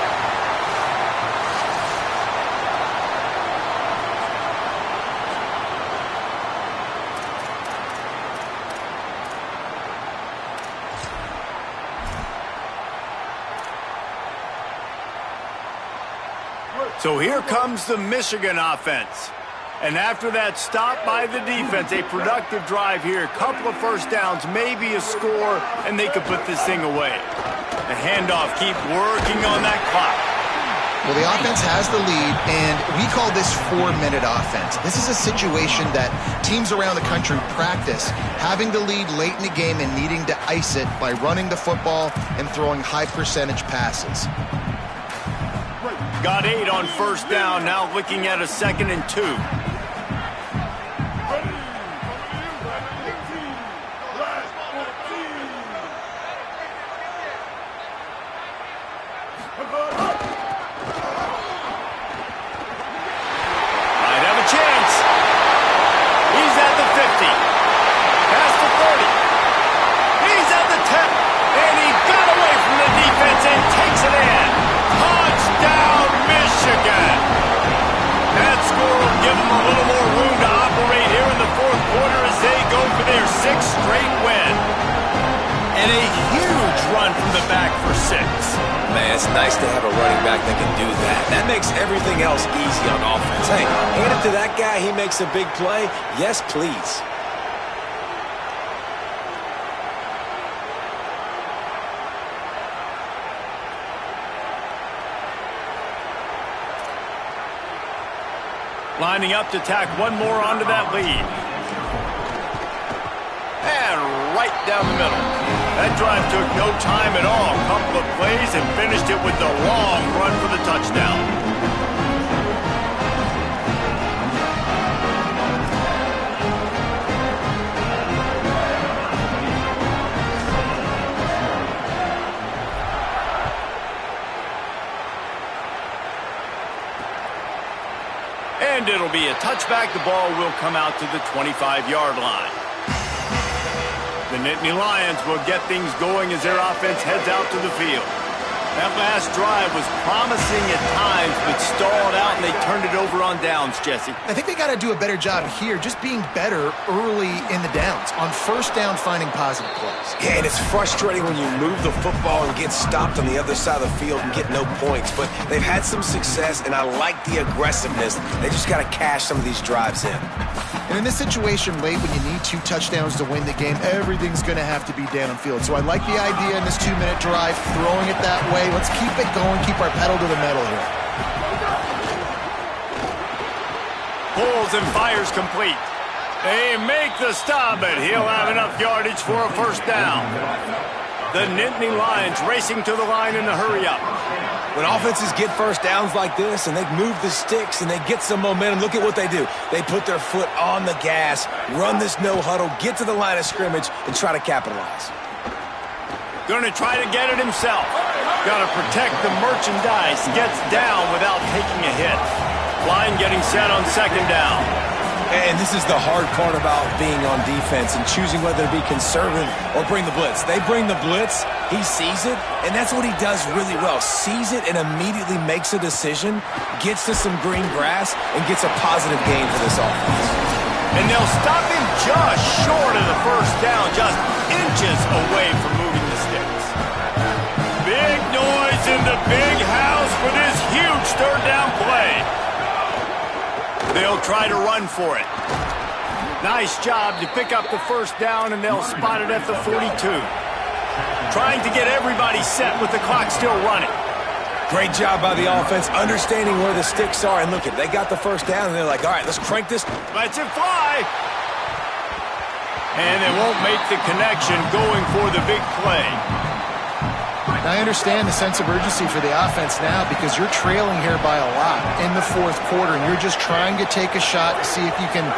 So here comes the Michigan offense. And after that stop by the defense, a productive drive here, a couple of first downs, maybe a score, and they could put this thing away. The handoff, keep working on that clock. Well, the offense has the lead, and we call this 4-minute offense. This is a situation that teams around the country practice, having the lead late in the game and needing to ice it by running the football and throwing high-percentage passes. Got 8 on first down, now looking at a 2nd and 2. Might have a chance. He's at the 50. Past the 30. He's at the 10. And he got away from the defense and takes it in. Touchdown, Michigan. That score will give them a little more room to operate here in the fourth quarter as they go for their 6th straight win. And a huge run from the back for 6. Man, it's nice to have a running back that can do that. That makes everything else easy on offense. Hey, hand it to that guy, he makes a big play. Yes, please. Lining up to tack one more onto that lead. And right down the middle. That drive took no time at all. A couple of plays and finished it with the long run for the touchdown. And it'll be a touchback. The ball will come out to the 25-yard line. The Nittany Lions will get things going as their offense heads out to the field. That last drive was promising at times, but stalled out, and they turned it over on downs, Jesse. I think they got to do a better job here, just being better early in the downs. On first down, finding positive plays. Yeah, and it's frustrating when you move the football and get stopped on the other side of the field and get no points. But they've had some success, and I like the aggressiveness. They just got to cash some of these drives in. And in this situation late, when you need 2 touchdowns to win the game, everything's going to have to be downfield. So I like the idea in this 2-minute drive, throwing it that way. Let's keep it going, keep our pedal to the metal here. Pulls and fires complete. They make the stop, but he'll have enough yardage for a first down. The Nittany Lions racing to the line in the hurry-up. When offenses get first downs like this and they move the sticks and they get some momentum, look at what they do. They put their foot on the gas, run this no-huddle, get to the line of scrimmage, and try to capitalize. Going to try to get it himself. Got to protect the merchandise. Gets down without taking a hit. Line getting set on second down. And this is the hard part about being on defense and choosing whether to be conservative or bring the blitz. They bring the blitz, he sees it, and that's what he does really well. Sees it and immediately makes a decision, gets to some green grass, and gets a positive gain for this offense. And they'll stop him just short of the first down, just inches away from moving the sticks. Big noise in the big house for this huge third down play. They'll try to run for it. Nice job to pick up the first down, and they'll spot it at the 42. Trying to get everybody set with the clock still running. Great job by the offense, understanding where the sticks are. And look, they got the first down, and they're like, all right, let's crank this. Let's it fly. And they won't make the connection going for the big play. Now, I understand the sense of urgency for the offense now because you're trailing here by a lot in the fourth quarter, and you're just trying to take a shot to see if you can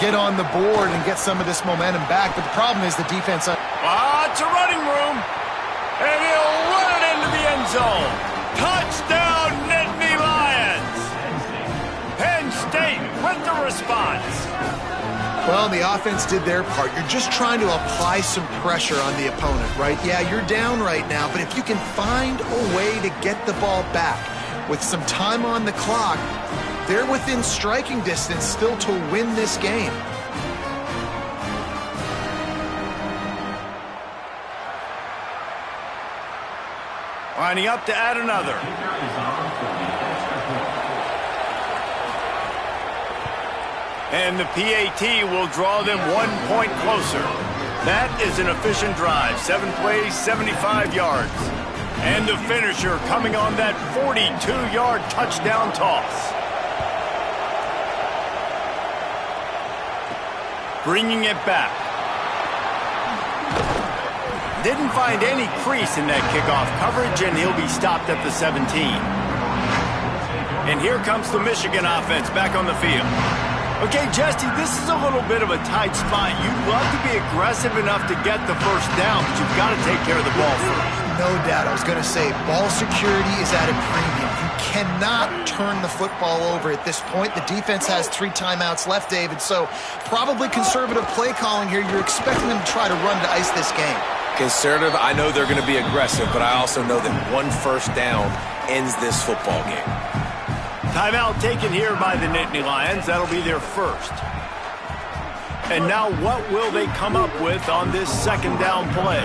get on the board and get some of this momentum back. But the problem is the defense. Lots of running room, and he'll run it into the end zone. Touchdown, Nittany Lions! Penn State with the response. Well, the offense did their part. You're just trying to apply some pressure on the opponent, right? Yeah, you're down right now, but if you can find a way to get the ball back with some time on the clock, they're within striking distance still to win this game. Lining up to add another. And the PAT will draw them 1 point closer. That is an efficient drive. 7 plays, 75 yards. And the finisher coming on that 42-yard touchdown toss. Bringing it back. Didn't find any crease in that kickoff coverage, and he'll be stopped at the 17. And here comes the Michigan offense back on the field. Okay, Jesse, this is a little bit of a tight spot. You'd love to be aggressive enough to get the first down, but you've got to take care of the ball first. No doubt. I was going to say, ball security is at a premium. You cannot turn the football over at this point. The defense has 3 timeouts left, David, so probably conservative play calling here. You're expecting them to try to run to ice this game. Conservative, I know they're going to be aggressive, but I also know that 1 first down ends this football game. Timeout taken here by the Nittany Lions. That'll be their first. And now what will they come up with on this second down play?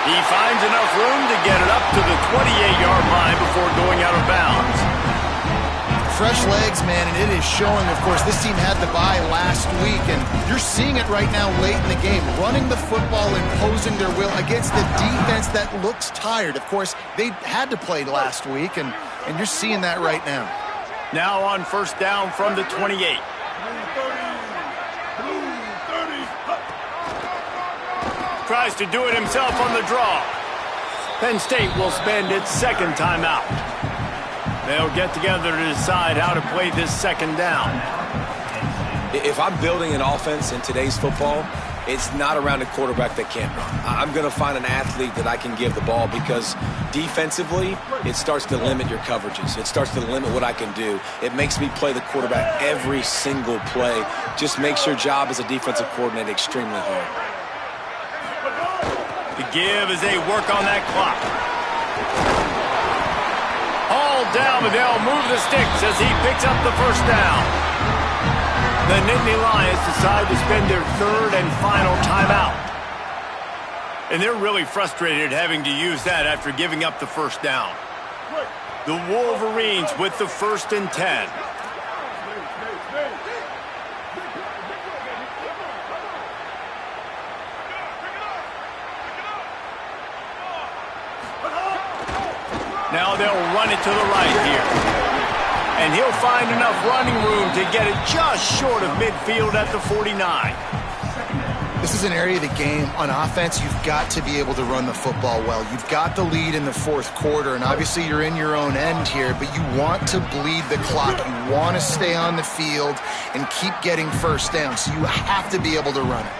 He finds enough room to get it up to the 28-yard line before going out of bounds. Fresh legs, man, and it is showing. Of course, this team had the bye last week, and you're seeing it right now late in the game. Running the football, imposing their will against the defense that looks tired. Of course, they had to play last week, and you're seeing that right now. Now on first down from the 28. Tries to do it himself on the draw. Penn State will spend its second timeout. They'll get together to decide how to play this second down. If I'm building an offense in today's football, it's not around a quarterback that can't run. I'm going to find an athlete that I can give the ball because defensively, it starts to limit your coverages. It starts to limit what I can do. It makes me play the quarterback every single play. Just makes your job as a defensive coordinator extremely hard. The give as they work on that clock. All down, but they'll move the sticks as he picks up the first down. The Nittany Lions decide to spend their third and final timeout. And they're really frustrated having to use that after giving up the first down. The Wolverines with the 1st and 10. Now they'll run it to the right here. And he'll find enough running room to get it just short of midfield at the 49. This is an area of the game on offense you've got to be able to run the football well. You've got the lead in the 4th quarter, and obviously you're in your own end here, but you want to bleed the clock. You want to stay on the field and keep getting first down, so you have to be able to run it.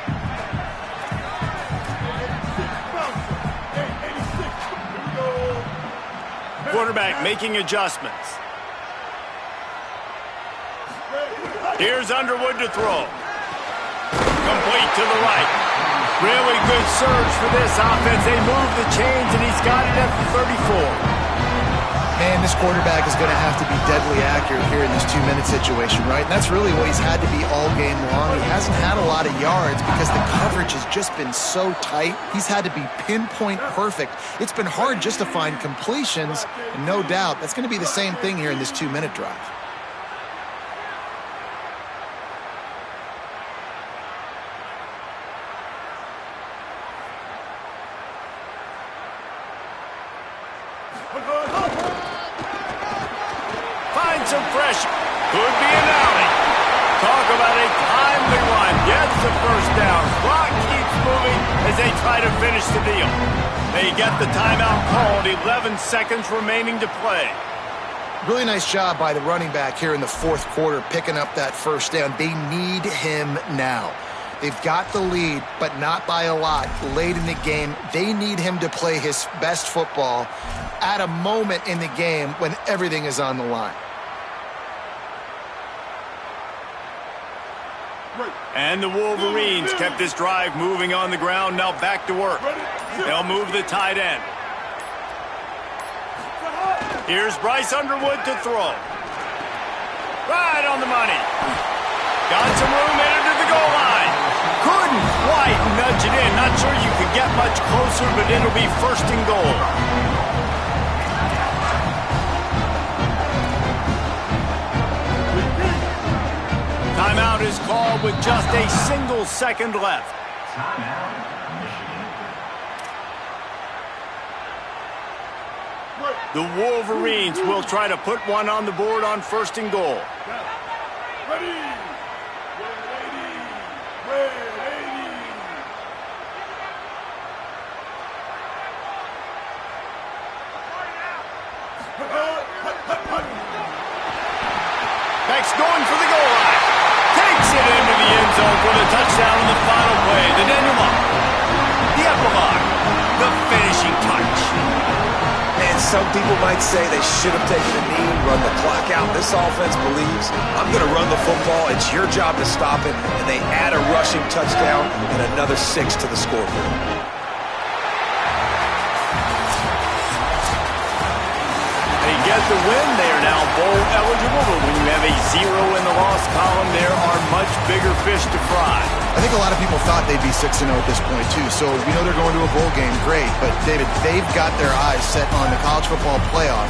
Quarterback making adjustments. Here's Underwood to throw. Complete to the right. Really good surge for this offense. They move the chains, and he's got it at the 34. Man, this quarterback is going to have to be deadly accurate here in this 2-minute situation, right? And that's really what he's had to be all game long. He hasn't had a lot of yards because the coverage has just been so tight. He's had to be pinpoint perfect. It's been hard just to find completions, and no doubt that's going to be the same thing here in this 2-minute drive. Some pressure. Could be an alley. Talk about a timely run. Gets the first down. Clock keeps moving as they try to finish the deal. They get the timeout called. 11 seconds remaining to play. Really nice job by the running back here in the 4th quarter, picking up that first down. They need him now. They've got the lead, but not by a lot late in the game. They need him to play his best football at a moment in the game when everything is on the line. And the Wolverines kept this drive moving on the ground. Now back to work. They'll move the tight end. Here's Bryce Underwood to throw. Right on the money. Got some room headed to the goal line. Couldn't quite nudge it in. Not sure you could get much closer, but it'll be first and goal. Timeout is called with just a single second left. The Wolverines will try to put one on the board on first and goal. Beck's going for the goal line. Takes it into the end zone for the touchdown in the final play. The denouement. The epilogue. The finishing touch. And some people might say they should have taken a knee, run the clock out. This offense believes, I'm going to run the football. It's your job to stop it. And they add a rushing touchdown and another 6 to the scoreboard. Get the win. They are now bowl eligible, but when you have a 0 in the loss column, there are much bigger fish to fry. I think a lot of people thought they'd be 6-0 at this point, too. So we know they're going to a bowl game. Great. But, David, they've got their eyes set on the college football playoff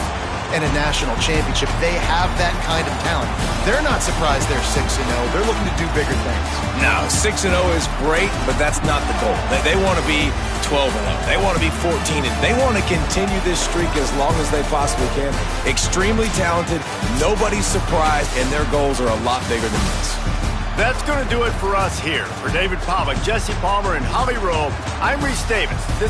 and a national championship. They have that kind of talent. They're not surprised they're 6-0. They're looking to do bigger things. No, 6-0 is great, but that's not the goal. They want to be 12-0. They want to be 14-0. They want to continue this streak as long as they possibly can. Extremely talented. Nobody's surprised, and their goals are a lot bigger than this. That's going to do it for us here. For David Pavlik, Jesse Palmer, and Holly Rowe, I'm Reese Davis. This